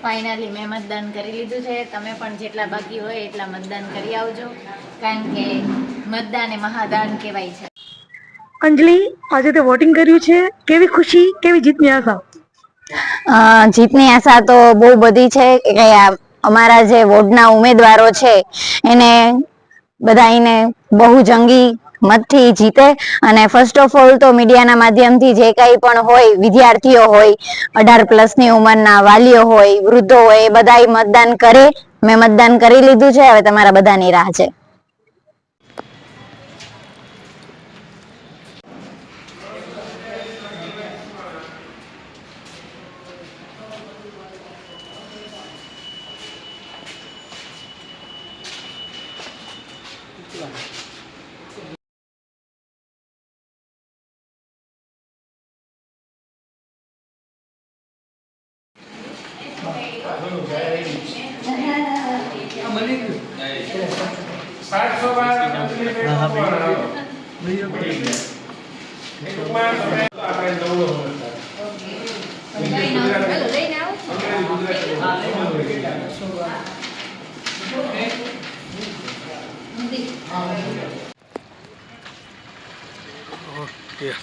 Finally મેં મતદાન કરી લીધું છે. તમે પણ જેટલા બાકી હોય એટલા મતદાન કરી આવજો, કારણ કે મતદાન એ મહાદાન કહેવાય છે. અંજલિ, આજે તે વોટિંગ કર્યું છે, કેવી ખુશી, કેવી જીતની આશા? જીતની આશા તો બહુ બધી છે કે અમારા જે વોર્ડના ઉમેદવારો છે એને બધાને બહુ જંગી મતથી જીતે. અને ફર્સ્ટ ઓફ ઓલ તો મીડિયાના માધ્યમથી જે કંઈ પણ હોય, વિદ્યાર્થીઓ હોય, 18+ ની ઉંમરના વાલીઓ હોય, વૃદ્ધો હોય, એ બધા મતદાન કરે. મેં મતદાન કરી લીધું છે. હવે તમારા બધાની રાહ છે. ઓકે.